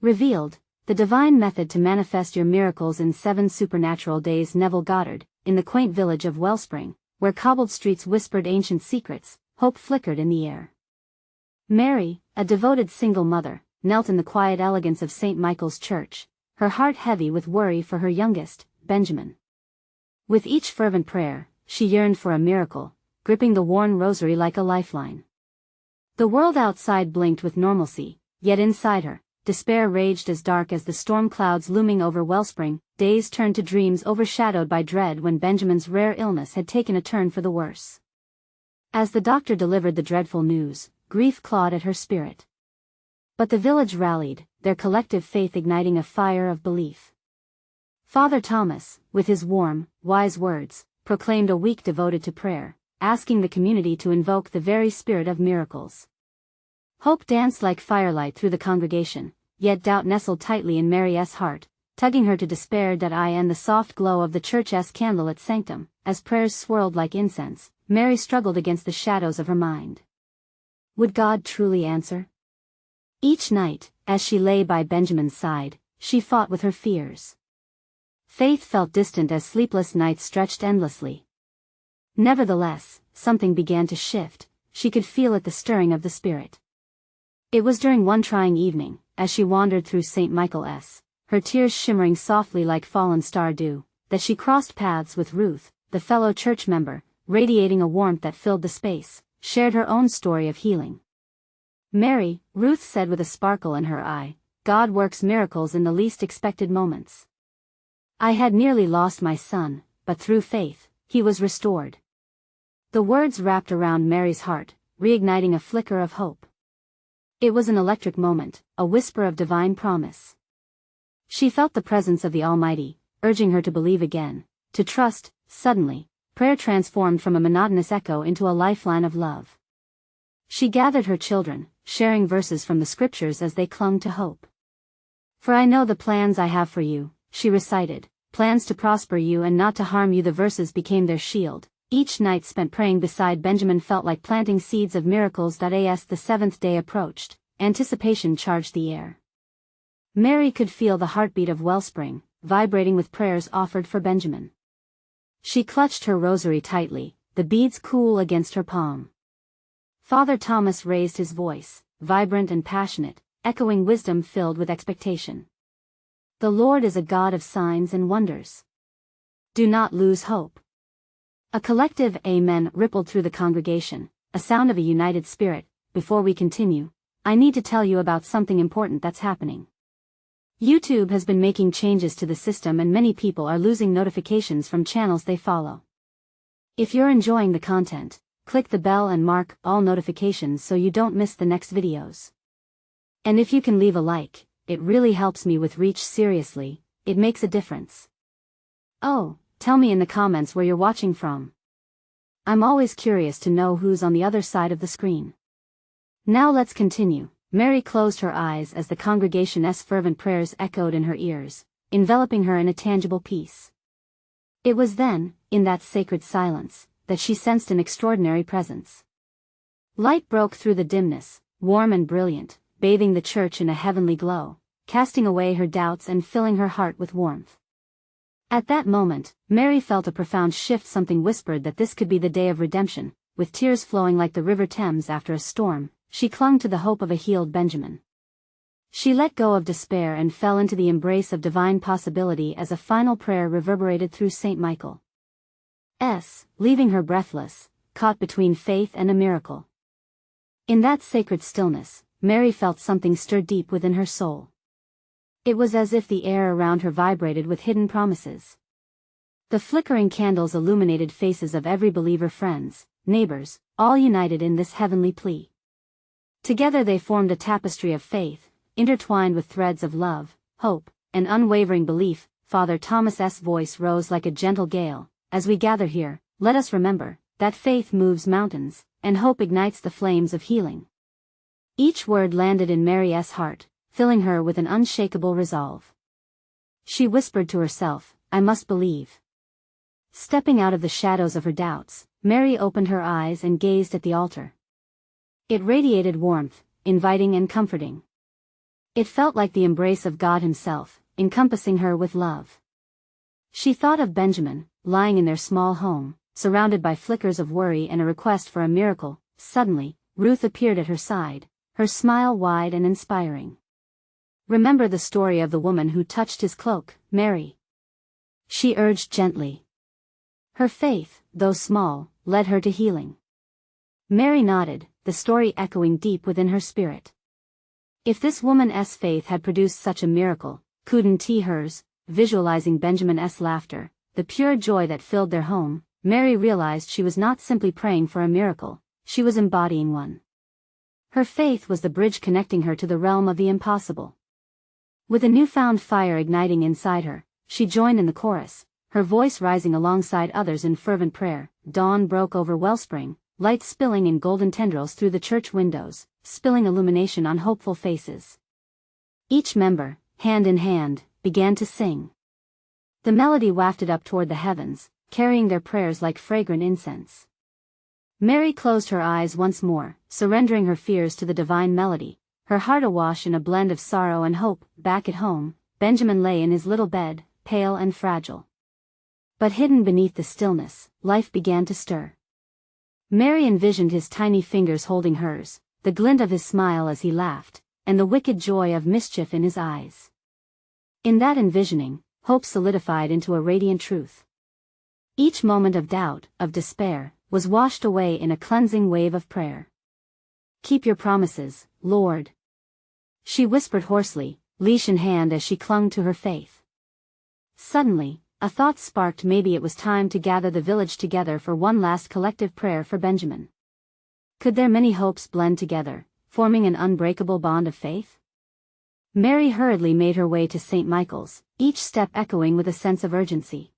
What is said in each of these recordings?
Revealed, the divine method to manifest your miracles in 7 supernatural days. Neville Goddard, in the quaint village of Wellspring, where cobbled streets whispered ancient secrets, hope flickered in the air. Mary, a devoted single mother, knelt in the quiet elegance of St. Michael's Church, her heart heavy with worry for her youngest, Benjamin. With each fervent prayer, she yearned for a miracle, gripping the worn rosary like a lifeline. The world outside blinked with normalcy, yet inside her, despair raged as dark as the storm clouds looming over Wellspring. Days turned to dreams overshadowed by dread when Benjamin's rare illness had taken a turn for the worse. As the doctor delivered the dreadful news, grief clawed at her spirit. But the village rallied, their collective faith igniting a fire of belief. Father Thomas, with his warm, wise words, proclaimed a week devoted to prayer, asking the community to invoke the very spirit of miracles. Hope danced like firelight through the congregation, yet doubt nestled tightly in Mary's heart, tugging her to despair. And the soft glow of the church's candlelit sanctum, as prayers swirled like incense, Mary struggled against the shadows of her mind. Would God truly answer? Each night, as she lay by Benjamin's side, she fought with her fears. Faith felt distant as sleepless nights stretched endlessly. Nevertheless, something began to shift. She could feel it, the stirring of the Spirit. It was during one trying evening, as she wandered through St. Michael's, her tears shimmering softly like fallen star dew, that she crossed paths with Ruth, the fellow church member, radiating a warmth that filled the space, shared her own story of healing. Mary, Ruth said with a sparkle in her eye, God works miracles in the least expected moments. I had nearly lost my son, but through faith, he was restored. The words wrapped around Mary's heart, reigniting a flicker of hope. It was an electric moment, a whisper of divine promise. She felt the presence of the Almighty, urging her to believe again, to trust. Suddenly, prayer transformed from a monotonous echo into a lifeline of love. She gathered her children, sharing verses from the scriptures as they clung to hope. For I know the plans I have for you, she recited, plans to prosper you and not to harm you. The verses became their shield. Each night spent praying beside Benjamin felt like planting seeds of miracles. As the 7th day approached, anticipation charged the air. Mary could feel the heartbeat of Wellspring, vibrating with prayers offered for Benjamin. She clutched her rosary tightly, the beads cool against her palm. Father Thomas raised his voice, vibrant and passionate, echoing wisdom filled with expectation. The Lord is a God of signs and wonders. Do not lose hope. A collective amen rippled through the congregation, a sound of a united spirit. Before we continue, I need to tell you about something important that's happening. YouTube has been making changes to the system and many people are losing notifications from channels they follow. If you're enjoying the content, click the bell and mark all notifications so you don't miss the next videos. And if you can leave a like, it really helps me with reach. Seriously, it makes a difference. Oh, tell me in the comments where you're watching from. I'm always curious to know who's on the other side of the screen. Now let's continue. Mary closed her eyes as the congregation's fervent prayers echoed in her ears, enveloping her in a tangible peace. It was then, in that sacred silence, that she sensed an extraordinary presence. Light broke through the dimness, warm and brilliant, bathing the church in a heavenly glow, casting away her doubts and filling her heart with warmth. At that moment, Mary felt a profound shift. Something whispered that this could be the day of redemption. With tears flowing like the river Thames after a storm, she clung to the hope of a healed Benjamin. She let go of despair and fell into the embrace of divine possibility as a final prayer reverberated through St. Michael's, leaving her breathless, caught between faith and a miracle. In that sacred stillness, Mary felt something stir deep within her soul. It was as if the air around her vibrated with hidden promises. The flickering candles illuminated faces of every believer, friends, neighbors, all united in this heavenly plea. Together they formed a tapestry of faith, intertwined with threads of love, hope, and unwavering belief. Father Thomas's voice rose like a gentle gale. As we gather here, let us remember that faith moves mountains, and hope ignites the flames of healing. Each word landed in Mary's heart, filling her with an unshakable resolve. She whispered to herself, I must believe. Stepping out of the shadows of her doubts, Mary opened her eyes and gazed at the altar. It radiated warmth, inviting and comforting. It felt like the embrace of God Himself, encompassing her with love. She thought of Benjamin, lying in their small home, surrounded by flickers of worry and a request for a miracle. Suddenly, Ruth appeared at her side, her smile wide and inspiring. "Remember the story of the woman who touched his cloak, Mary," she urged gently. Her faith, though small, led her to healing. Mary nodded, the story echoing deep within her spirit. If this woman's faith had produced such a miracle, couldn't hers? Visualizing Benjamin's laughter, the pure joy that filled their home, Mary realized she was not simply praying for a miracle, she was embodying one. Her faith was the bridge connecting her to the realm of the impossible. With a newfound fire igniting inside her, she joined in the chorus, her voice rising alongside others in fervent prayer. Dawn broke over Wellspring, light spilling in golden tendrils through the church windows, spilling illumination on hopeful faces. Each member, hand in hand, began to sing. The melody wafted up toward the heavens, carrying their prayers like fragrant incense. Mary closed her eyes once more, surrendering her fears to the divine melody, her heart awash in a blend of sorrow and hope. Back at home, Benjamin lay in his little bed, pale and fragile. But hidden beneath the stillness, life began to stir. Mary envisioned his tiny fingers holding hers, the glint of his smile as he laughed, and the wicked joy of mischief in his eyes. In that envisioning, hope solidified into a radiant truth. Each moment of doubt, of despair, was washed away in a cleansing wave of prayer. "Keep your promises, Lord," she whispered hoarsely, leash in hand as she clung to her faith. Suddenly, a thought sparked. Maybe it was time to gather the village together for one last collective prayer for Benjamin. Could their many hopes blend together, forming an unbreakable bond of faith? Mary hurriedly made her way to St. Michael's, each step echoing with a sense of urgency.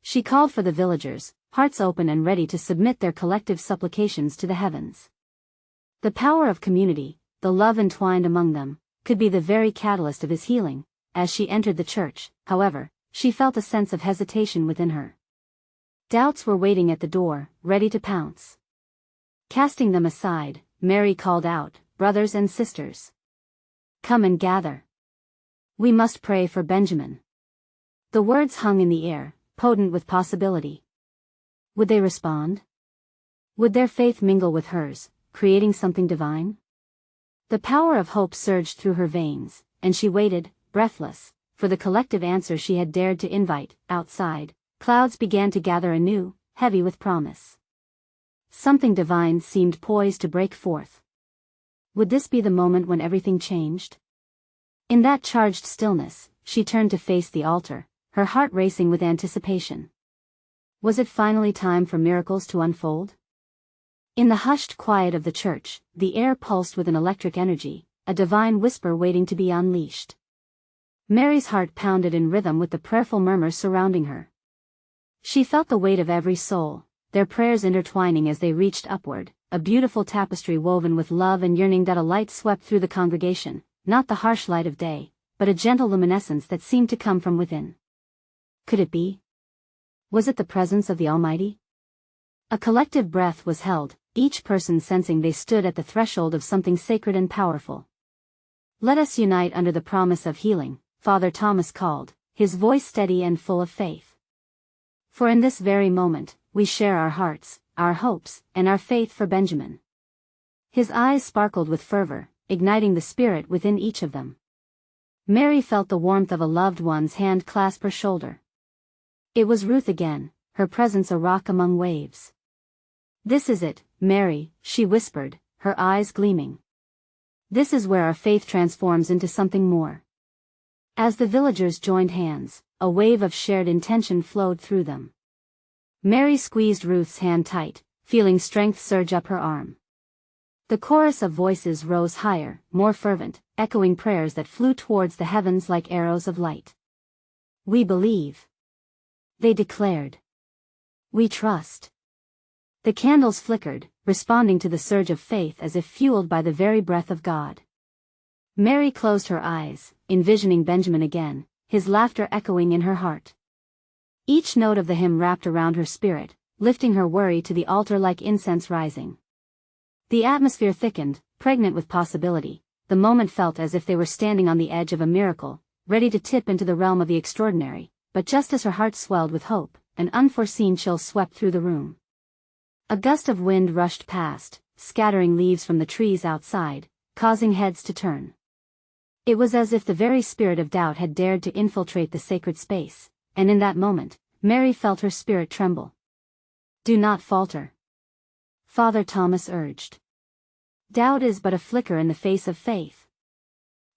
She called for the villagers, hearts open and ready to submit their collective supplications to the heavens. The power of community, the love entwined among them, could be the very catalyst of his healing. As she entered the church, however, she felt a sense of hesitation within her. Doubts were waiting at the door, ready to pounce. Casting them aside, Mary called out, "Brothers and sisters, come and gather. We must pray for Benjamin." The words hung in the air, potent with possibility. Would they respond? Would their faith mingle with hers, creating something divine? The power of hope surged through her veins, and she waited, breathless, for the collective answer she had dared to invite. Outside, clouds began to gather anew, heavy with promise. Something divine seemed poised to break forth. Would this be the moment when everything changed? In that charged stillness, she turned to face the altar, her heart racing with anticipation. Was it finally time for miracles to unfold? In the hushed quiet of the church, the air pulsed with an electric energy, a divine whisper waiting to be unleashed. Mary's heart pounded in rhythm with the prayerful murmurs surrounding her. She felt the weight of every soul, their prayers intertwining as they reached upward, a beautiful tapestry woven with love and yearning. That a light swept through the congregation, not the harsh light of day, but a gentle luminescence that seemed to come from within. Could it be? Was it the presence of the Almighty? A collective breath was held, each person sensing they stood at the threshold of something sacred and powerful. "Let us unite under the promise of healing," Father Thomas called, his voice steady and full of faith. "For in this very moment, we share our hearts, our hopes, and our faith for Benjamin." His eyes sparkled with fervor, igniting the spirit within each of them. Mary felt the warmth of a loved one's hand clasp her shoulder. It was Ruth again, her presence a rock among waves. "This is it, Mary," she whispered, her eyes gleaming. "This is where our faith transforms into something more." As the villagers joined hands, a wave of shared intention flowed through them. Mary squeezed Ruth's hand tight, feeling strength surge up her arm. The chorus of voices rose higher, more fervent, echoing prayers that flew towards the heavens like arrows of light. "We believe," they declared. "We trust." The candles flickered, responding to the surge of faith as if fueled by the very breath of God. Mary closed her eyes, envisioning Benjamin again, his laughter echoing in her heart. Each note of the hymn wrapped around her spirit, lifting her worry to the altar like incense rising. The atmosphere thickened, pregnant with possibility, the moment felt as if they were standing on the edge of a miracle, ready to tip into the realm of the extraordinary, but just as her heart swelled with hope, an unforeseen chill swept through the room. A gust of wind rushed past, scattering leaves from the trees outside, causing heads to turn. It was as if the very spirit of doubt had dared to infiltrate the sacred space, and in that moment, Mary felt her spirit tremble. "Do not falter," Father Thomas urged. "Doubt is but a flicker in the face of faith.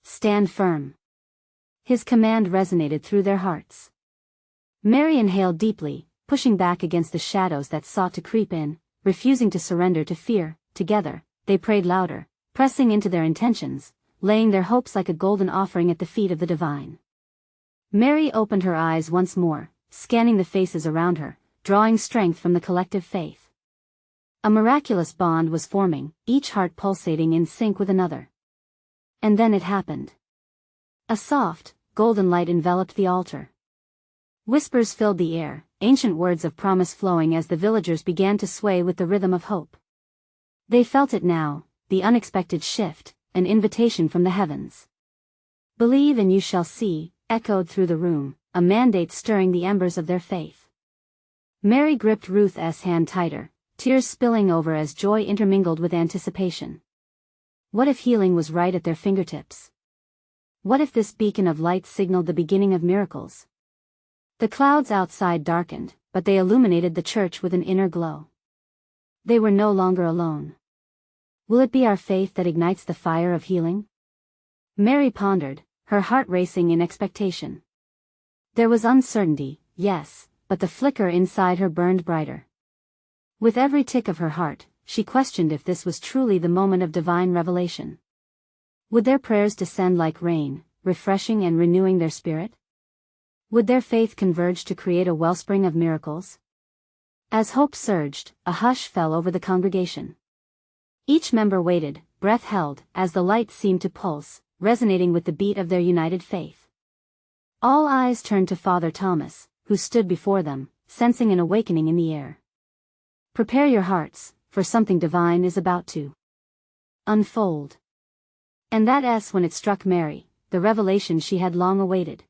Stand firm." His command resonated through their hearts. Mary inhaled deeply, pushing back against the shadows that sought to creep in, refusing to surrender to fear. Together, they prayed louder, pressing into their intentions, laying their hopes like a golden offering at the feet of the divine. Mary opened her eyes once more, scanning the faces around her, drawing strength from the collective faith. A miraculous bond was forming, each heart pulsating in sync with another. And then it happened. A soft, golden light enveloped the altar. Whispers filled the air, ancient words of promise flowing as the villagers began to sway with the rhythm of hope. They felt it now, the unexpected shift, an invitation from the heavens. "Believe and you shall see," echoed through the room, a mandate stirring the embers of their faith. Mary gripped Ruth's hand tighter, tears spilling over as joy intermingled with anticipation. What if healing was right at their fingertips? What if this beacon of light signaled the beginning of miracles? The clouds outside darkened, but they illuminated the church with an inner glow. They were no longer alone. Will it be our faith that ignites the fire of healing? Mary pondered, her heart racing in expectation. There was uncertainty, yes, but the flicker inside her burned brighter. With every tick of her heart, she questioned if this was truly the moment of divine revelation. Would their prayers descend like rain, refreshing and renewing their spirit? Would their faith converge to create a wellspring of miracles? As hope surged, a hush fell over the congregation. Each member waited, breath held, as the light seemed to pulse, resonating with the beat of their united faith. All eyes turned to Father Thomas, who stood before them, sensing an awakening in the air. "Prepare your hearts, for something divine is about to unfold." And when it struck Mary, the revelation she had long awaited.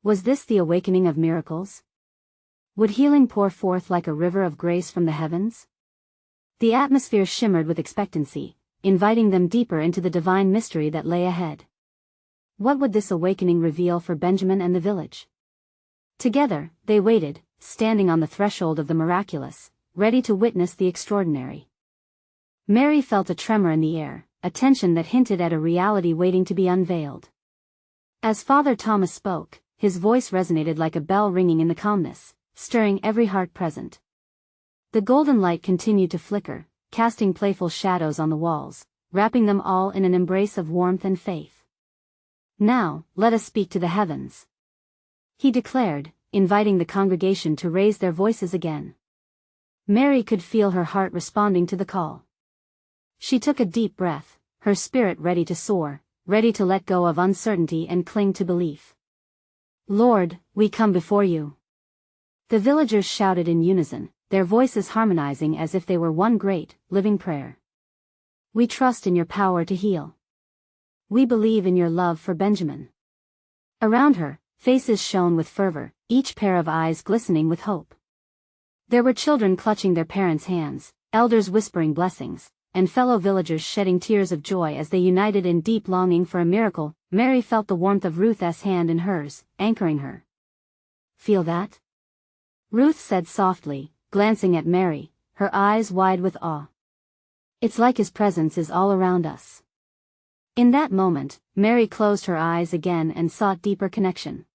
Was this the awakening of miracles? Would healing pour forth like a river of grace from the heavens? The atmosphere shimmered with expectancy, inviting them deeper into the divine mystery that lay ahead. What would this awakening reveal for Benjamin and the village? Together, they waited, standing on the threshold of the miraculous, ready to witness the extraordinary. Mary felt a tremor in the air, a tension that hinted at a reality waiting to be unveiled. As Father Thomas spoke, his voice resonated like a bell ringing in the calmness, stirring every heart present. The golden light continued to flicker, casting playful shadows on the walls, wrapping them all in an embrace of warmth and faith. "Now, let us speak to the heavens," he declared, inviting the congregation to raise their voices again. Mary could feel her heart responding to the call. She took a deep breath, her spirit ready to soar, ready to let go of uncertainty and cling to belief. "Lord, we come before you," the villagers shouted in unison, their voices harmonizing as if they were one great, living prayer. "We trust in your power to heal. We believe in your love for Benjamin." Around her, faces shone with fervor, each pair of eyes glistening with hope. There were children clutching their parents' hands, elders whispering blessings, and fellow villagers shedding tears of joy as they united in deep longing for a miracle. Mary felt the warmth of Ruth's hand in hers, anchoring her. "Feel that?" Ruth said softly, glancing at Mary, her eyes wide with awe. "It's like his presence is all around us." In that moment, Mary closed her eyes again and sought deeper connection.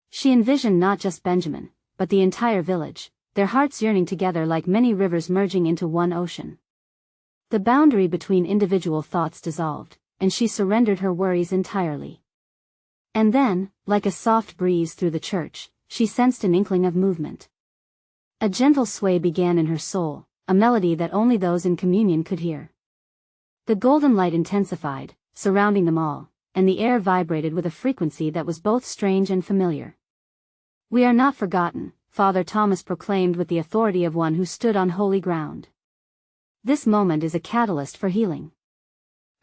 She envisioned not just Benjamin, but the entire village, their hearts yearning together like many rivers merging into one ocean. The boundary between individual thoughts dissolved, and she surrendered her worries entirely. And then, like a soft breeze through the church, she sensed an inkling of movement. A gentle sway began in her soul, a melody that only those in communion could hear. The golden light intensified, surrounding them all, and the air vibrated with a frequency that was both strange and familiar. "We are not forgotten," Father Thomas proclaimed with the authority of one who stood on holy ground. "This moment is a catalyst for healing.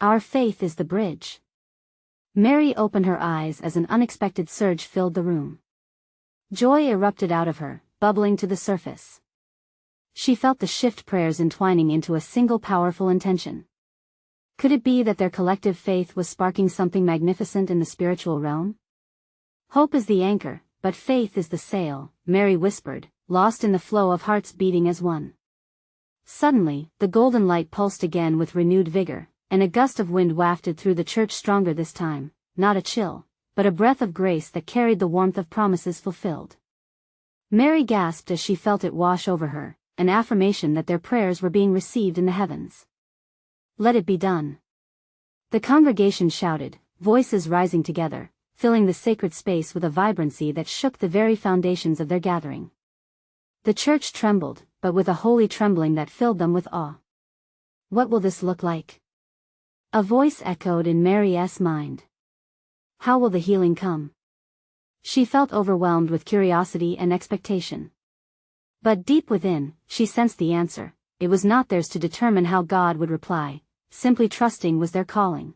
Our faith is the bridge. Mary opened her eyes as an unexpected surge filled the room. Joy erupted out of her, bubbling to the surface. She felt the shift prayers entwining into a single powerful intention. Could it be that their collective faith was sparking something magnificent in the spiritual realm? Hope is the anchor, but faith is the sail, Mary whispered, lost in the flow of hearts beating as one. Suddenly, the golden light pulsed again with renewed vigor, and a gust of wind wafted through the church, stronger this time, not a chill, but a breath of grace that carried the warmth of promises fulfilled. Mary gasped as she felt it wash over her, an affirmation that their prayers were being received in the heavens. Let it be done. The congregation shouted, voices rising together, filling the sacred space with a vibrancy that shook the very foundations of their gathering. The church trembled, but with a holy trembling that filled them with awe. What will this look like? A voice echoed in Mary's mind. How will the healing come? She felt overwhelmed with curiosity and expectation. But deep within, she sensed the answer. It was not theirs to determine how God would reply. Simply trusting was their calling.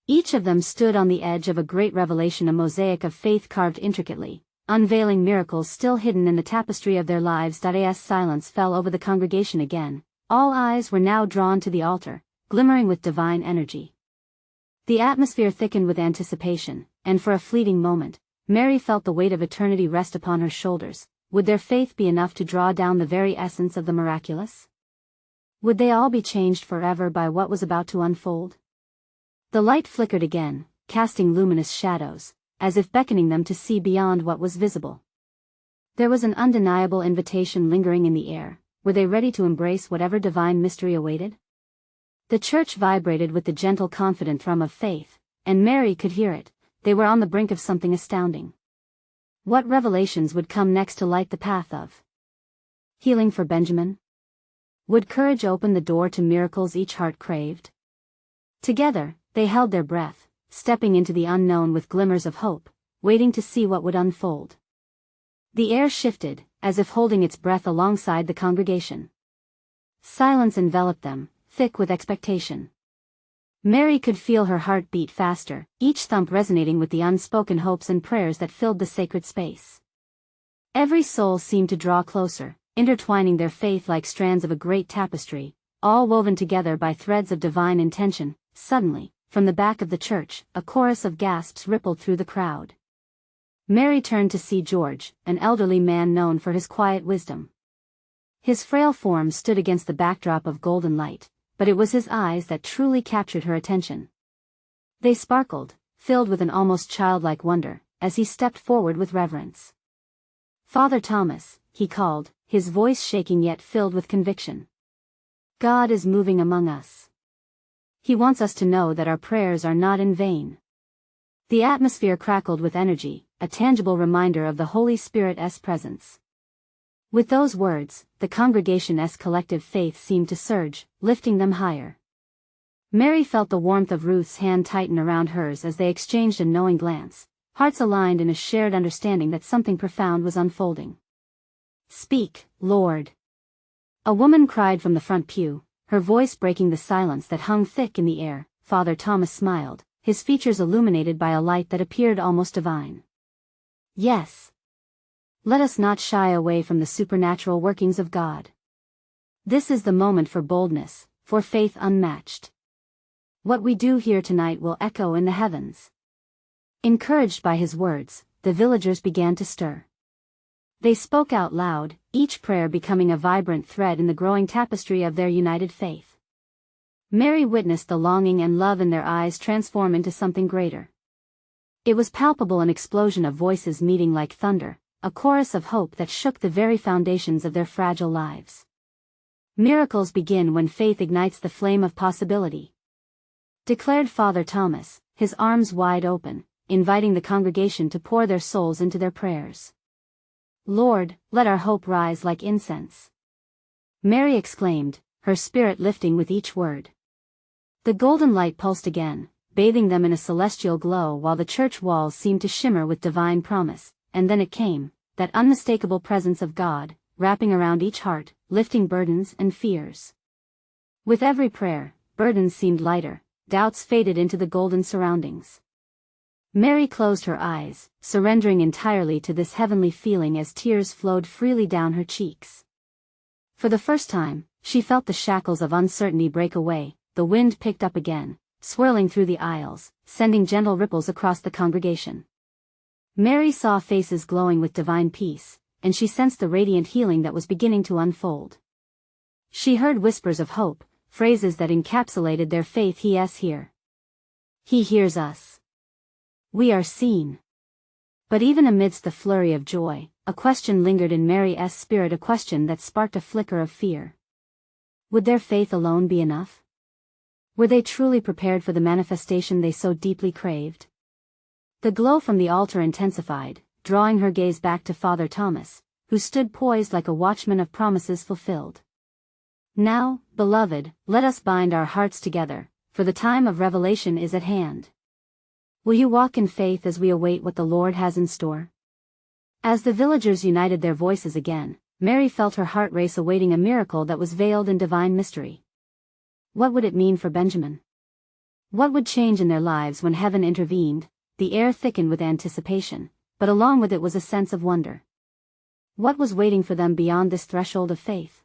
Each of them stood on the edge of a great revelation, a mosaic of faith carved intricately, unveiling miracles still hidden in the tapestry of their lives. As silence fell over the congregation again, all eyes were now drawn to the altar, glimmering with divine energy. The atmosphere thickened with anticipation, and for a fleeting moment, Mary felt the weight of eternity rest upon her shoulders. Would their faith be enough to draw down the very essence of the miraculous? Would they all be changed forever by what was about to unfold? The light flickered again, casting luminous shadows, as if beckoning them to see beyond what was visible. There was an undeniable invitation lingering in the air. Were they ready to embrace whatever divine mystery awaited? The church vibrated with the gentle, confident thrum of faith, and Mary could hear it. They were on the brink of something astounding. What revelations would come next to light the path of healing for Benjamin? Would courage open the door to miracles each heart craved? Together, they held their breath, stepping into the unknown with glimmers of hope, waiting to see what would unfold. The air shifted, as if holding its breath alongside the congregation. Silence enveloped them, thick with expectation. Mary could feel her heart beat faster, each thump resonating with the unspoken hopes and prayers that filled the sacred space. Every soul seemed to draw closer, intertwining their faith like strands of a great tapestry, all woven together by threads of divine intention. Suddenly, from the back of the church, a chorus of gasps rippled through the crowd. Mary turned to see George, an elderly man known for his quiet wisdom. His frail form stood against the backdrop of golden light, but it was his eyes that truly captured her attention. They sparkled, filled with an almost childlike wonder, as he stepped forward with reverence. Father Thomas, he called, his voice shaking yet filled with conviction. God is moving among us. He wants us to know that our prayers are not in vain. The atmosphere crackled with energy, a tangible reminder of the Holy Spirit's presence. With those words, the congregation's collective faith seemed to surge, lifting them higher. Mary felt the warmth of Ruth's hand tighten around hers as they exchanged a knowing glance, hearts aligned in a shared understanding that something profound was unfolding. Speak, Lord. A woman cried from the front pew, her voice breaking the silence that hung thick in the air. Father Thomas smiled, his features illuminated by a light that appeared almost divine. Yes. Let us not shy away from the supernatural workings of God. This is the moment for boldness, for faith unmatched. What we do here tonight will echo in the heavens. Encouraged by his words, the villagers began to stir. They spoke out loud, each prayer becoming a vibrant thread in the growing tapestry of their united faith. Mary witnessed the longing and love in their eyes transform into something greater. It was palpable, an explosion of voices meeting like thunder, a chorus of hope that shook the very foundations of their fragile lives. Miracles begin when faith ignites the flame of possibility, declared Father Thomas, his arms wide open, inviting the congregation to pour their souls into their prayers. Lord, let our hope rise like incense. Mary exclaimed, her spirit lifting with each word. The golden light pulsed again, bathing them in a celestial glow while the church walls seemed to shimmer with divine promise, and then it came, that unmistakable presence of God, wrapping around each heart, lifting burdens and fears. With every prayer, burdens seemed lighter, doubts faded into the golden surroundings. Mary closed her eyes, surrendering entirely to this heavenly feeling as tears flowed freely down her cheeks. For the first time, she felt the shackles of uncertainty break away. The wind picked up again, swirling through the aisles, sending gentle ripples across the congregation. Mary saw faces glowing with divine peace, and she sensed the radiant healing that was beginning to unfold. She heard whispers of hope, phrases that encapsulated their faith. He is here. He hears us. We are seen. But even amidst the flurry of joy, a question lingered in Mary's spirit, a question that sparked a flicker of fear. Would their faith alone be enough? Were they truly prepared for the manifestation they so deeply craved? The glow from the altar intensified, drawing her gaze back to Father Thomas, who stood poised like a watchman of promises fulfilled. Now, beloved, let us bind our hearts together, for the time of revelation is at hand. Will you walk in faith as we await what the Lord has in store? As the villagers united their voices again, Mary felt her heart race, awaiting a miracle that was veiled in divine mystery. What would it mean for Benjamin? What would change in their lives when heaven intervened? The air thickened with anticipation, but along with it was a sense of wonder. What was waiting for them beyond this threshold of faith?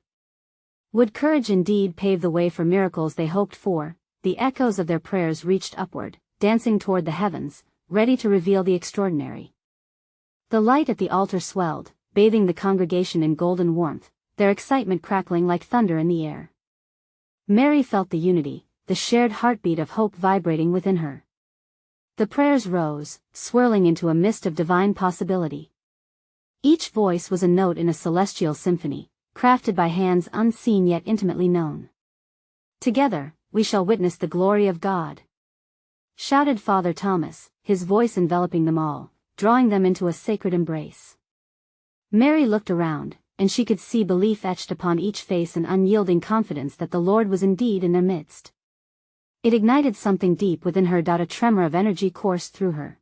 Would courage indeed pave the way for miracles they hoped for? The echoes of their prayers reached upward, dancing toward the heavens, ready to reveal the extraordinary. The light at the altar swelled, bathing the congregation in golden warmth, their excitement crackling like thunder in the air. Mary felt the unity, the shared heartbeat of hope vibrating within her. The prayers rose, swirling into a mist of divine possibility. Each voice was a note in a celestial symphony, crafted by hands unseen yet intimately known. Together, we shall witness the glory of God, shouted Father Thomas, his voice enveloping them all, drawing them into a sacred embrace. Mary looked around, and she could see belief etched upon each face and unyielding confidence that the Lord was indeed in their midst. It ignited something deep within her. A tremor of energy coursed through her.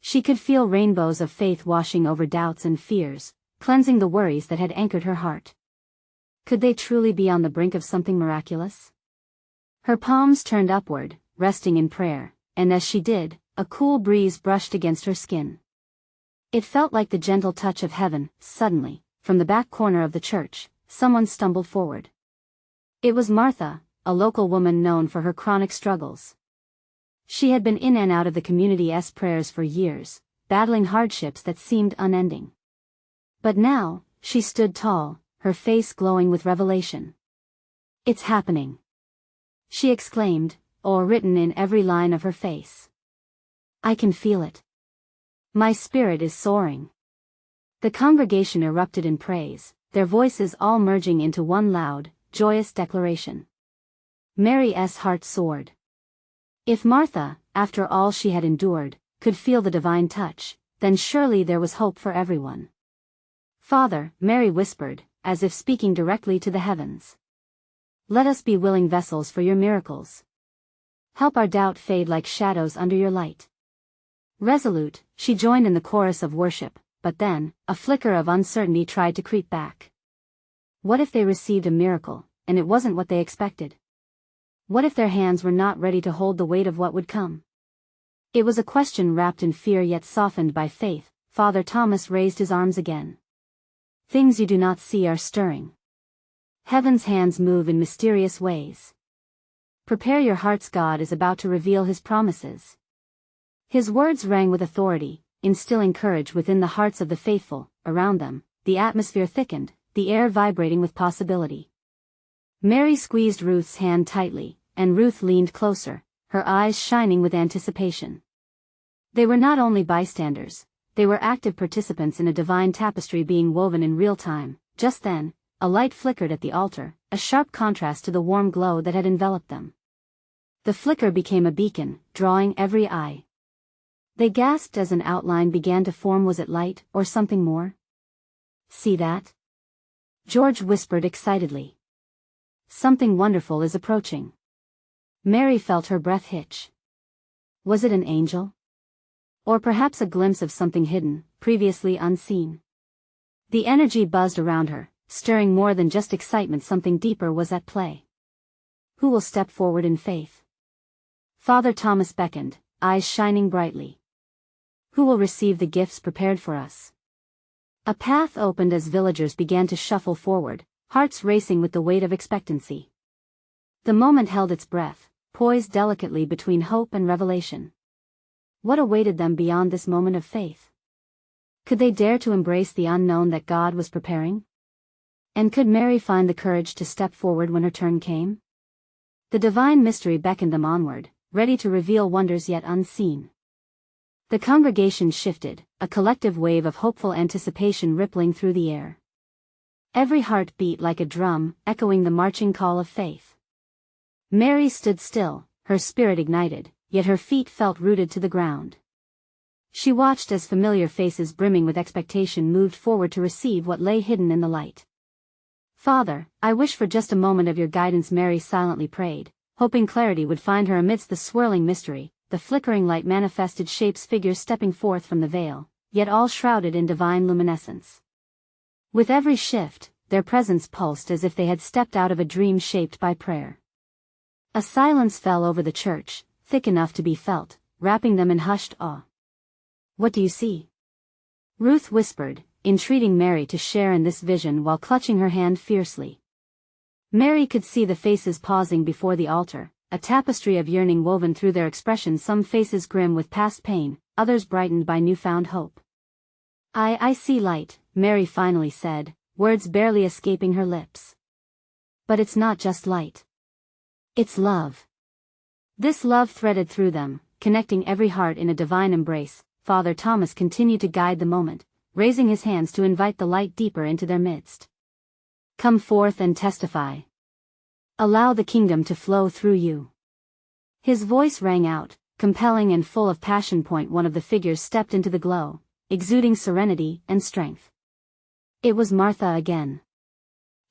She could feel rainbows of faith washing over doubts and fears, cleansing the worries that had anchored her heart. Could they truly be on the brink of something miraculous? Her palms turned upward, resting in prayer, and as she did, a cool breeze brushed against her skin. It felt like the gentle touch of heaven. Suddenly, from the back corner of the church, someone stumbled forward. It was Martha, a local woman known for her chronic struggles. She had been in and out of the community's prayers for years, battling hardships that seemed unending. But now, she stood tall, her face glowing with revelation. "It's happening," she exclaimed, awe written in every line of her face. "I can feel it. My spirit is soaring." The congregation erupted in praise, their voices all merging into one loud, joyous declaration. Mary's heart soared. If Martha, after all she had endured, could feel the divine touch, then surely there was hope for everyone. "Father," Mary whispered, as if speaking directly to the heavens, "let us be willing vessels for your miracles. Help our doubt fade like shadows under your light." Resolute, she joined in the chorus of worship, but then, a flicker of uncertainty tried to creep back. What if they received a miracle, and it wasn't what they expected? What if their hands were not ready to hold the weight of what would come? It was a question wrapped in fear yet softened by faith. Father Thomas raised his arms again. "Things you do not see are stirring. Heaven's hands move in mysterious ways. Prepare your hearts, God is about to reveal his promises." His words rang with authority, instilling courage within the hearts of the faithful. Around them, the atmosphere thickened, the air vibrating with possibility. Mary squeezed Ruth's hand tightly, and Ruth leaned closer, her eyes shining with anticipation. They were not only bystanders, they were active participants in a divine tapestry being woven in real time. Just then, a light flickered at the altar, a sharp contrast to the warm glow that had enveloped them. The flicker became a beacon, drawing every eye. They gasped as an outline began to form. Was it light, or something more? "See that?" George whispered excitedly. "Something wonderful is approaching." Mary felt her breath hitch. Was it an angel? Or perhaps a glimpse of something hidden, previously unseen? The energy buzzed around her, stirring more than just excitement. Something deeper was at play. Who will step forward in faith? Father Thomas beckoned, eyes shining brightly. Who will receive the gifts prepared for us? A path opened as villagers began to shuffle forward, hearts racing with the weight of expectancy. The moment held its breath, poised delicately between hope and revelation. What awaited them beyond this moment of faith? Could they dare to embrace the unknown that God was preparing? And could Mary find the courage to step forward when her turn came? The divine mystery beckoned them onward, ready to reveal wonders yet unseen. The congregation shifted, a collective wave of hopeful anticipation rippling through the air. Every heart beat like a drum, echoing the marching call of faith. Mary stood still, her spirit ignited, yet her feet felt rooted to the ground. She watched as familiar faces brimming with expectation moved forward to receive what lay hidden in the light. Father, I wish for just a moment of your guidance, Mary silently prayed, hoping clarity would find her amidst the swirling mystery. The flickering light manifested shapes, figures stepping forth from the veil, yet all shrouded in divine luminescence. With every shift, their presence pulsed as if they had stepped out of a dream shaped by prayer. A silence fell over the church, thick enough to be felt, wrapping them in hushed awe. What do you see? Ruth whispered, entreating Mary to share in this vision while clutching her hand fiercely. Mary could see the faces pausing before the altar, a tapestry of yearning woven through their expressions, some faces grim with past pain, others brightened by newfound hope. I see light, Mary finally said, words barely escaping her lips. But it's not just light. It's love. This love threaded through them, connecting every heart in a divine embrace. Father Thomas continued to guide the moment, raising his hands to invite the light deeper into their midst. Come forth and testify. Allow the kingdom to flow through you. His voice rang out, compelling and full of passion. One of the figures stepped into the glow, exuding serenity and strength. It was Martha again.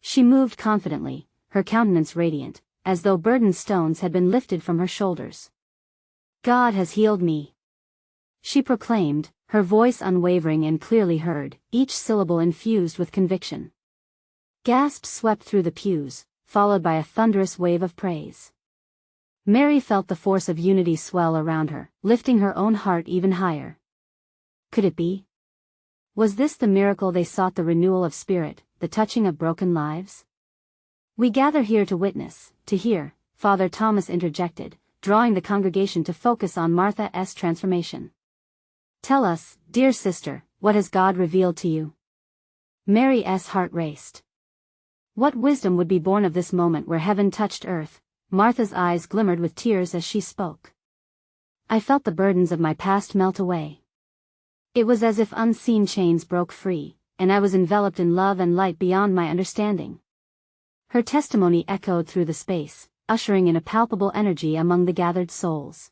She moved confidently, her countenance radiant, as though burdened stones had been lifted from her shoulders. God has healed me, she proclaimed, her voice unwavering and clearly heard, each syllable infused with conviction. Gasps swept through the pews, followed by a thunderous wave of praise. Mary felt the force of unity swell around her, lifting her own heart even higher. Could it be? Was this the miracle they sought, the renewal of spirit, the touching of broken lives? We gather here to witness, to hear, Father Thomas interjected, drawing the congregation to focus on Martha's transformation. Tell us, dear sister, what has God revealed to you? Mary's heart raced. What wisdom would be born of this moment where heaven touched earth? Martha's eyes glimmered with tears as she spoke. I felt the burdens of my past melt away. It was as if unseen chains broke free, and I was enveloped in love and light beyond my understanding. Her testimony echoed through the space, ushering in a palpable energy among the gathered souls.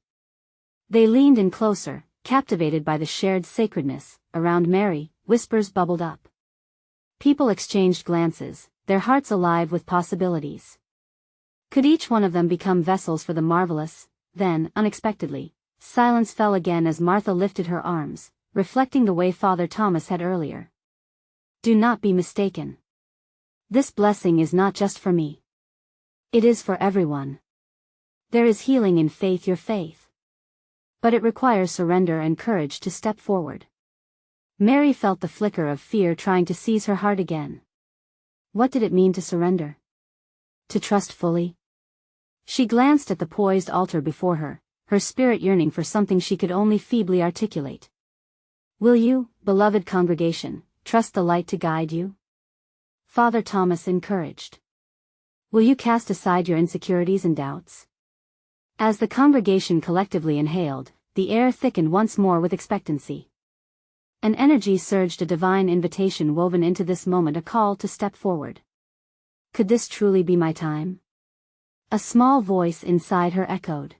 They leaned in closer, captivated by the shared sacredness. Around Mary, whispers bubbled up. People exchanged glances, their hearts alive with possibilities. Could each one of them become vessels for the marvelous? Then, unexpectedly, silence fell again as Martha lifted her arms, reflecting the way Father Thomas had earlier. Do not be mistaken. This blessing is not just for me. It is for everyone. There is healing in faith, your faith. But it requires surrender and courage to step forward. Mary felt the flicker of fear trying to seize her heart again. What did it mean to surrender? To trust fully? She glanced at the poised altar before her, her spirit yearning for something she could only feebly articulate. Will you, beloved congregation, trust the light to guide you? Father Thomas encouraged. Will you cast aside your insecurities and doubts? As the congregation collectively inhaled, the air thickened once more with expectancy. An energy surged, a divine invitation woven into this moment, a call to step forward. Could this truly be my time? A small voice inside her echoed.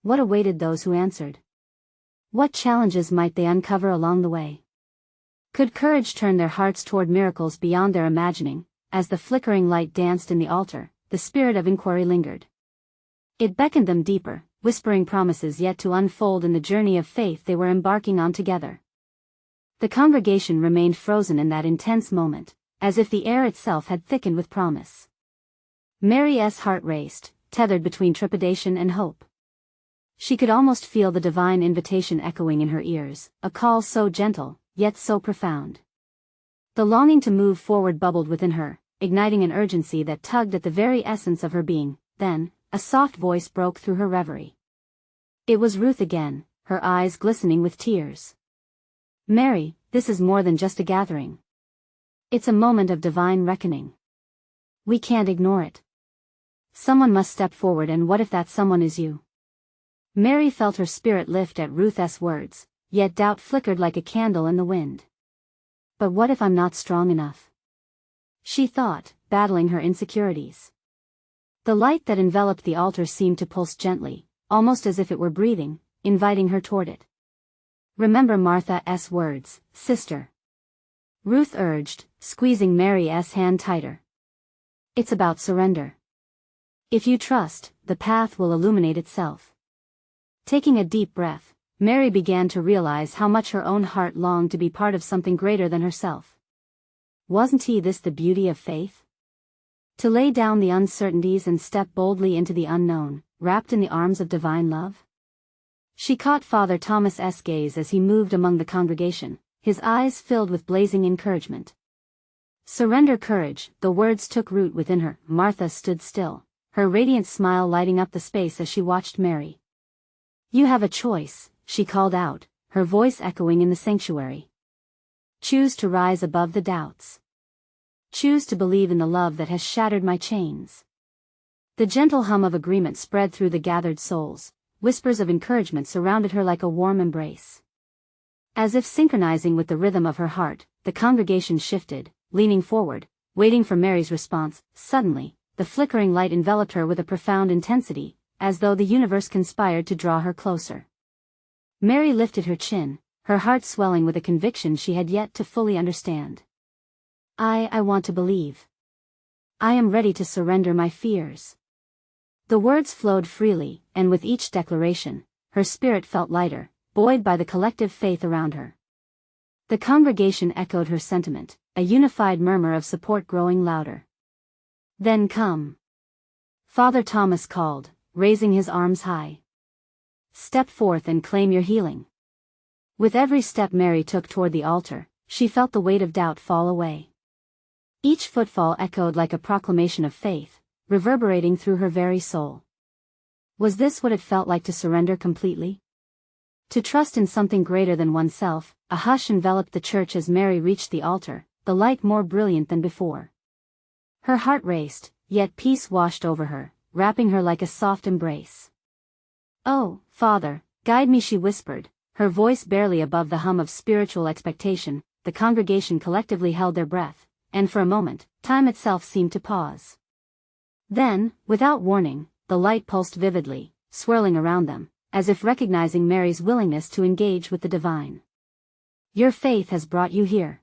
What awaited those who answered? What challenges might they uncover along the way? Could courage turn their hearts toward miracles beyond their imagining? As the flickering light danced in the altar, the spirit of inquiry lingered. It beckoned them deeper, whispering promises yet to unfold in the journey of faith they were embarking on together. The congregation remained frozen in that intense moment, as if the air itself had thickened with promise. Mary's heart raced, tethered between trepidation and hope. She could almost feel the divine invitation echoing in her ears, a call so gentle, yet so profound. The longing to move forward bubbled within her, igniting an urgency that tugged at the very essence of her being. Then, a soft voice broke through her reverie. It was Ruth again, her eyes glistening with tears. "Mary, this is more than just a gathering. It's a moment of divine reckoning. We can't ignore it. Someone must step forward, and what if that someone is you?" Mary felt her spirit lift at Ruth's words, yet doubt flickered like a candle in the wind. "But what if I'm not strong enough?" she thought, battling her insecurities. The light that enveloped the altar seemed to pulse gently, almost as if it were breathing, inviting her toward it. "Remember Martha's words, sister," Ruth urged, squeezing Mary's hand tighter. "It's about surrender. If you trust, the path will illuminate itself." Taking a deep breath, Mary began to realize how much her own heart longed to be part of something greater than herself. Wasn't this the beauty of faith? To lay down the uncertainties and step boldly into the unknown, wrapped in the arms of divine love? She caught Father Thomas's gaze as he moved among the congregation, his eyes filled with blazing encouragement. "Surrender courage," the words took root within her. Martha stood still, her radiant smile lighting up the space as she watched Mary. "You have a choice," she called out, her voice echoing in the sanctuary. "Choose to rise above the doubts. Choose to believe in the love that has shattered my chains." The gentle hum of agreement spread through the gathered souls, whispers of encouragement surrounded her like a warm embrace. As if synchronizing with the rhythm of her heart, the congregation shifted, leaning forward, waiting for Mary's response. Suddenly, the flickering light enveloped her with a profound intensity, as though the universe conspired to draw her closer. Mary lifted her chin, her heart swelling with a conviction she had yet to fully understand. I want to believe. I am ready to surrender my fears." The words flowed freely, and with each declaration, her spirit felt lighter, buoyed by the collective faith around her. The congregation echoed her sentiment, a unified murmur of support growing louder. "Then come," Father Thomas called, raising his arms high. "Step forth and claim your healing." With every step Mary took toward the altar, she felt the weight of doubt fall away. Each footfall echoed like a proclamation of faith, reverberating through her very soul. Was this what it felt like to surrender completely? To trust in something greater than oneself? A hush enveloped the church as Mary reached the altar, the light more brilliant than before. Her heart raced, yet peace washed over her, wrapping her like a soft embrace. "Oh, Father, guide me," she whispered, her voice barely above the hum of spiritual expectation. The congregation collectively held their breath, and for a moment, time itself seemed to pause. Then, without warning, the light pulsed vividly, swirling around them, as if recognizing Mary's willingness to engage with the divine. "Your faith has brought you here,"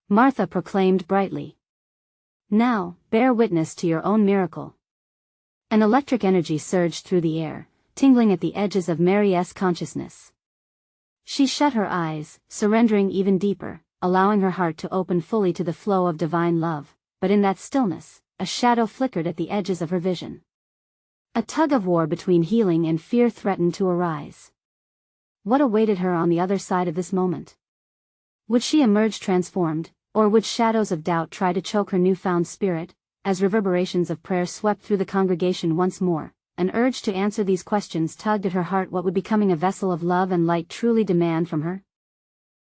Martha proclaimed brightly. "Now, bear witness to your own miracle." An electric energy surged through the air, tingling at the edges of Mary's consciousness. She shut her eyes, surrendering even deeper, allowing her heart to open fully to the flow of divine love. But in that stillness, a shadow flickered at the edges of her vision. A tug-of-war between healing and fear threatened to arise. What awaited her on the other side of this moment? Would she emerge transformed, or would shadows of doubt try to choke her newfound spirit? As reverberations of prayer swept through the congregation once more, an urge to answer these questions tugged at her heart. What would becoming a vessel of love and light truly demand from her?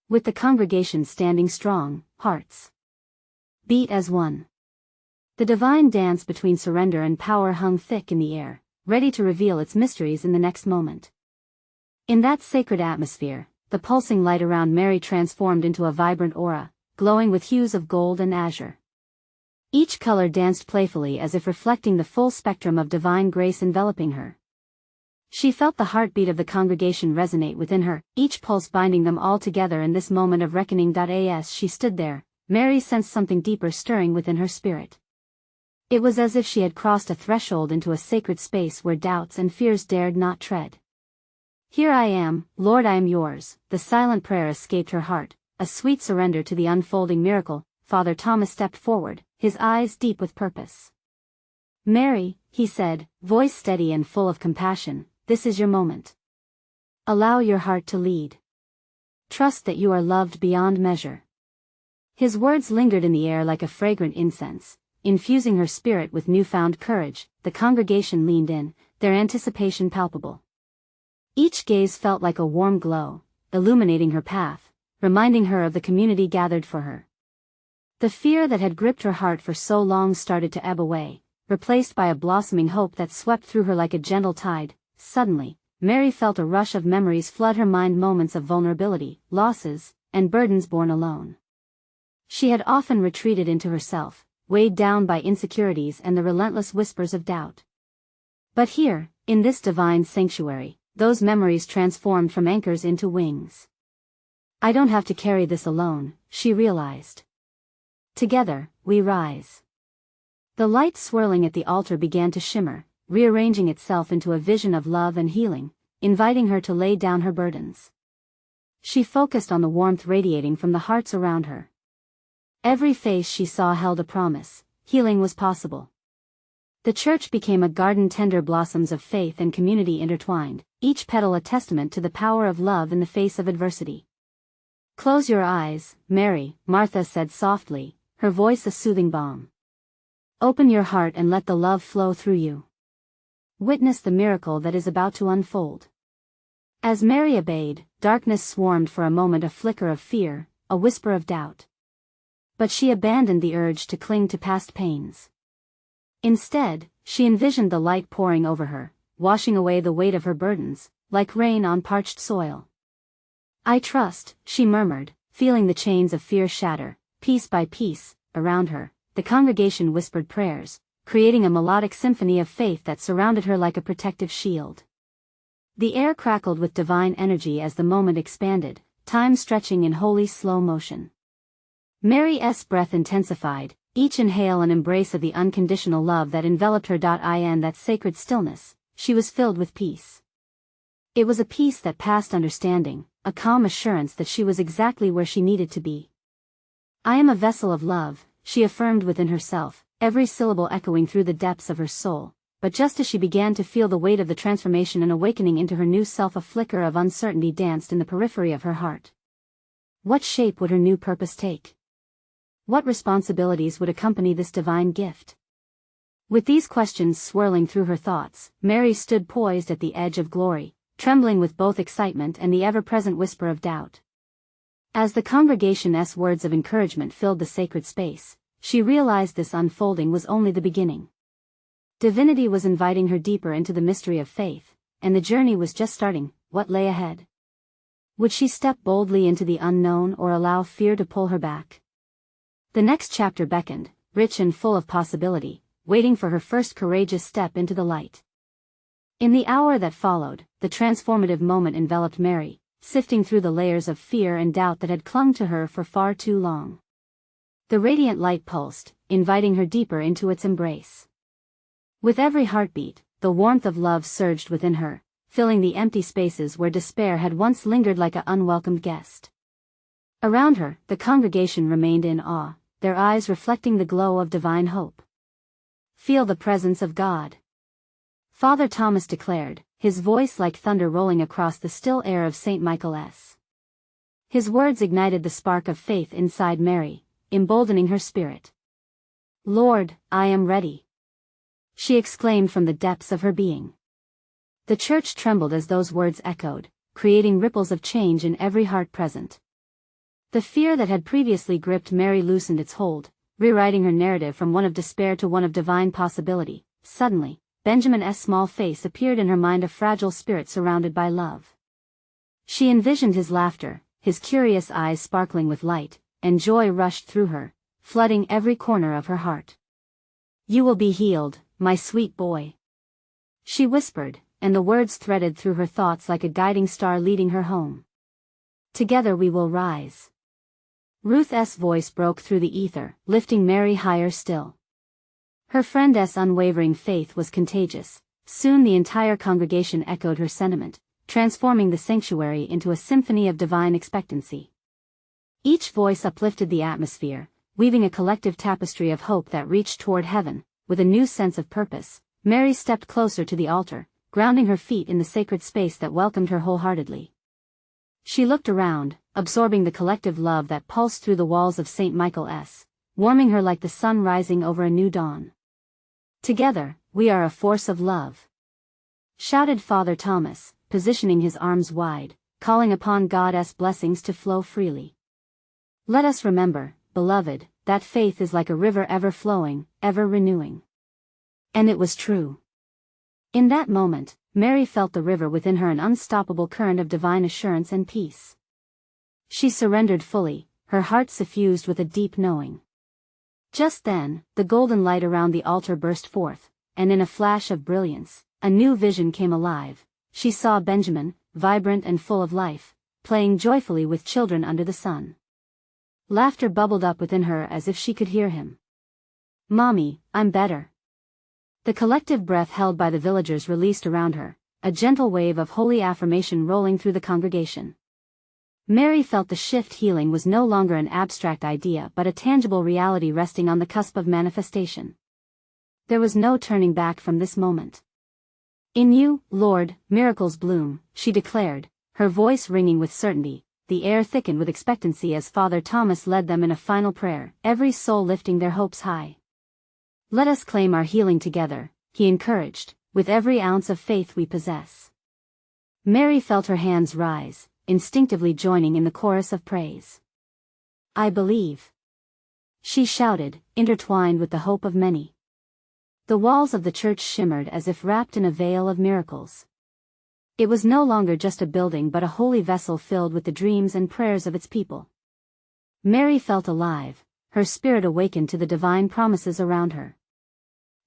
With the congregation standing strong, hearts beat as one. The divine dance between surrender and power hung thick in the air, ready to reveal its mysteries in the next moment. In that sacred atmosphere, the pulsing light around Mary transformed into a vibrant aura, glowing with hues of gold and azure. Each color danced playfully as if reflecting the full spectrum of divine grace enveloping her. She felt the heartbeat of the congregation resonate within her, each pulse binding them all together in this moment of reckoning. As she stood there, Mary sensed something deeper stirring within her spirit. It was as if she had crossed a threshold into a sacred space where doubts and fears dared not tread. "Here I am, Lord, I am yours." The silent prayer escaped her heart, a sweet surrender to the unfolding miracle. Father Thomas stepped forward, his eyes deep with purpose. "Mary," he said, voice steady and full of compassion, this is your moment. Allow your heart to lead. Trust that you are loved beyond measure. His words lingered in the air like a fragrant incense, infusing her spirit with newfound courage. The congregation leaned in, their anticipation palpable. Each gaze felt like a warm glow, illuminating her path, reminding her of the community gathered for her. The fear that had gripped her heart for so long started to ebb away, replaced by a blossoming hope that swept through her like a gentle tide. Suddenly, Mary felt a rush of memories flood her mind, moments of vulnerability, losses, and burdens borne alone. She had often retreated into herself, weighed down by insecurities and the relentless whispers of doubt. But here, in this divine sanctuary, those memories transformed from anchors into wings. I don't have to carry this alone, she realized. Together, we rise. The light swirling at the altar began to shimmer, rearranging itself into a vision of love and healing, inviting her to lay down her burdens. She focused on the warmth radiating from the hearts around her. Every face she saw held a promise: healing was possible. The church became a garden, tender blossoms of faith and community intertwined, each petal a testament to the power of love in the face of adversity. Close your eyes, Mary, Martha said softly, her voice a soothing balm. Open your heart and let the love flow through you. Witness the miracle that is about to unfold. As Mary obeyed, darkness swarmed for a moment, a flicker of fear, a whisper of doubt. But she abandoned the urge to cling to past pains. Instead, she envisioned the light pouring over her, washing away the weight of her burdens, like rain on parched soil. I trust, she murmured, feeling the chains of fear shatter, piece by piece, around her. The congregation whispered prayers, creating a melodic symphony of faith that surrounded her like a protective shield. The air crackled with divine energy as the moment expanded, time stretching in holy slow motion. Mary's breath intensified, each inhale an embrace of the unconditional love that enveloped her. In that sacred stillness, she was filled with peace. It was a peace that passed understanding, a calm assurance that she was exactly where she needed to be. I am a vessel of love, she affirmed within herself, every syllable echoing through the depths of her soul. But just as she began to feel the weight of the transformation and awakening into her new self, a flicker of uncertainty danced in the periphery of her heart. What shape would her new purpose take? What responsibilities would accompany this divine gift? With these questions swirling through her thoughts, Mary stood poised at the edge of glory, trembling with both excitement and the ever-present whisper of doubt. As the congregation's words of encouragement filled the sacred space, she realized this unfolding was only the beginning. Divinity was inviting her deeper into the mystery of faith, and the journey was just starting. What lay ahead? Would she step boldly into the unknown or allow fear to pull her back? The next chapter beckoned, rich and full of possibility, waiting for her first courageous step into the light. In the hour that followed, the transformative moment enveloped Mary, sifting through the layers of fear and doubt that had clung to her for far too long. The radiant light pulsed, inviting her deeper into its embrace. With every heartbeat, the warmth of love surged within her, filling the empty spaces where despair had once lingered like an unwelcomed guest. Around her, the congregation remained in awe, their eyes reflecting the glow of divine hope. Feel the presence of God, Father Thomas declared, his voice like thunder rolling across the still air of St. Michael's. His words ignited the spark of faith inside Mary, emboldening her spirit. Lord, I am ready, she exclaimed from the depths of her being. The church trembled as those words echoed, creating ripples of change in every heart present. The fear that had previously gripped Mary loosened its hold, rewriting her narrative from one of despair to one of divine possibility. Suddenly, Benjamin's small face appeared in her mind, a fragile spirit surrounded by love. She envisioned his laughter, his curious eyes sparkling with light, and joy rushed through her, flooding every corner of her heart. You will be healed, my sweet boy, she whispered, and the words threaded through her thoughts like a guiding star leading her home. Together we will rise. Ruth's voice broke through the ether, lifting Mary higher still. Her friend's unwavering faith was contagious. Soon the entire congregation echoed her sentiment, transforming the sanctuary into a symphony of divine expectancy. Each voice uplifted the atmosphere, weaving a collective tapestry of hope that reached toward heaven. With a new sense of purpose, Mary stepped closer to the altar, grounding her feet in the sacred space that welcomed her wholeheartedly. She looked around, absorbing the collective love that pulsed through the walls of St. Michael's, warming her like the sun rising over a new dawn. "Together, we are a force of love," shouted Father Thomas, positioning his arms wide, calling upon God's blessings to flow freely. "Let us remember, beloved, that faith is like a river ever flowing, ever renewing." And it was true. In that moment, Mary felt the river within her, an unstoppable current of divine assurance and peace. She surrendered fully, her heart suffused with a deep knowing. Just then, the golden light around the altar burst forth, and in a flash of brilliance, a new vision came alive. She saw Benjamin, vibrant and full of life, playing joyfully with children under the sun. Laughter bubbled up within her as if she could hear him. "Mommy, I'm better." The collective breath held by the villagers released around her, a gentle wave of holy affirmation rolling through the congregation. Mary felt the shift. Healing was no longer an abstract idea but a tangible reality resting on the cusp of manifestation. There was no turning back from this moment. "In you, Lord, miracles bloom," she declared, her voice ringing with certainty. The air thickened with expectancy as Father Thomas led them in a final prayer, every soul lifting their hopes high. "Let us claim our healing together," he encouraged, "with every ounce of faith we possess." Mary felt her hands rise, instinctively joining in the chorus of praise. "I believe," she shouted, intertwined with the hope of many. The walls of the church shimmered as if wrapped in a veil of miracles. It was no longer just a building but a holy vessel filled with the dreams and prayers of its people. Mary felt alive, her spirit awakened to the divine promises around her.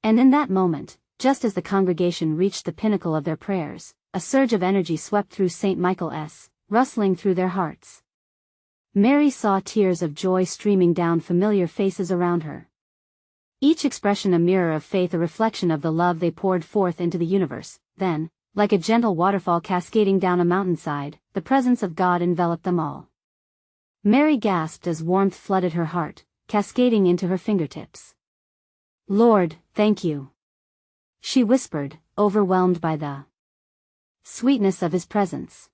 And in that moment, just as the congregation reached the pinnacle of their prayers, a surge of energy swept through St. Michael's, rustling through their hearts. Mary saw tears of joy streaming down familiar faces around her. Each expression a mirror of faith, a reflection of the love they poured forth into the universe. Then, like a gentle waterfall cascading down a mountainside, the presence of God enveloped them all. Mary gasped as warmth flooded her heart, cascading into her fingertips. "Lord, thank you," she whispered, overwhelmed by the sweetness of his presence.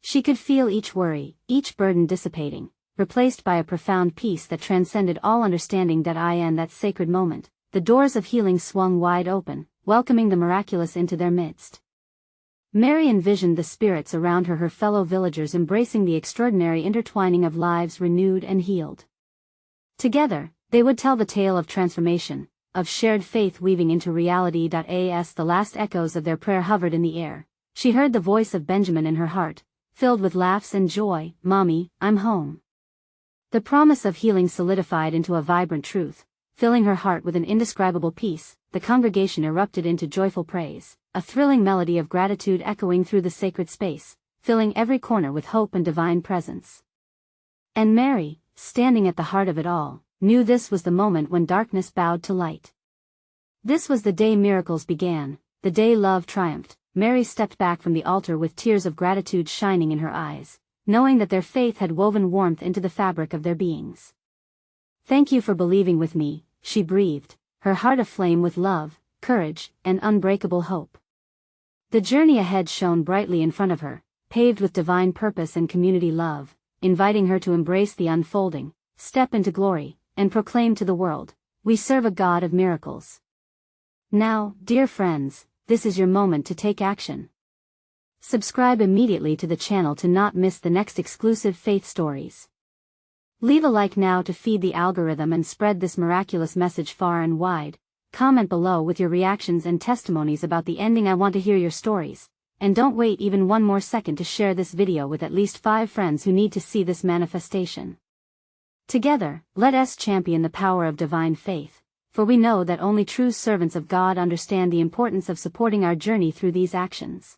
She could feel each worry, each burden dissipating, replaced by a profound peace that transcended all understanding. In that sacred moment, the doors of healing swung wide open, welcoming the miraculous into their midst. Mary envisioned the spirits around her, her fellow villagers, embracing the extraordinary intertwining of lives renewed and healed. Together, they would tell the tale of transformation, of shared faith weaving into reality. As the last echoes of their prayer hovered in the air, she heard the voice of Benjamin in her heart, filled with laughs and joy. "Mommy, I'm home." The promise of healing solidified into a vibrant truth, filling her heart with an indescribable peace. The congregation erupted into joyful praise, a thrilling melody of gratitude echoing through the sacred space, filling every corner with hope and divine presence. And Mary, standing at the heart of it all, knew this was the moment when darkness bowed to light. This was the day miracles began, the day love triumphed. Mary stepped back from the altar with tears of gratitude shining in her eyes, knowing that their faith had woven warmth into the fabric of their beings. "Thank you for believing with me," she breathed, her heart aflame with love, courage, and unbreakable hope. The journey ahead shone brightly in front of her, paved with divine purpose and community love, inviting her to embrace the unfolding, step into glory, and proclaim to the world, "We serve a God of miracles." Now, dear friends, this is your moment to take action. Subscribe immediately to the channel to not miss the next exclusive faith stories. Leave a like now to feed the algorithm and spread this miraculous message far and wide. Comment below with your reactions and testimonies about the ending. I want to hear your stories. And don't wait even one more second to share this video with at least 5 friends who need to see this manifestation. Together, let us champion the power of divine faith, for we know that only true servants of God understand the importance of supporting our journey through these actions.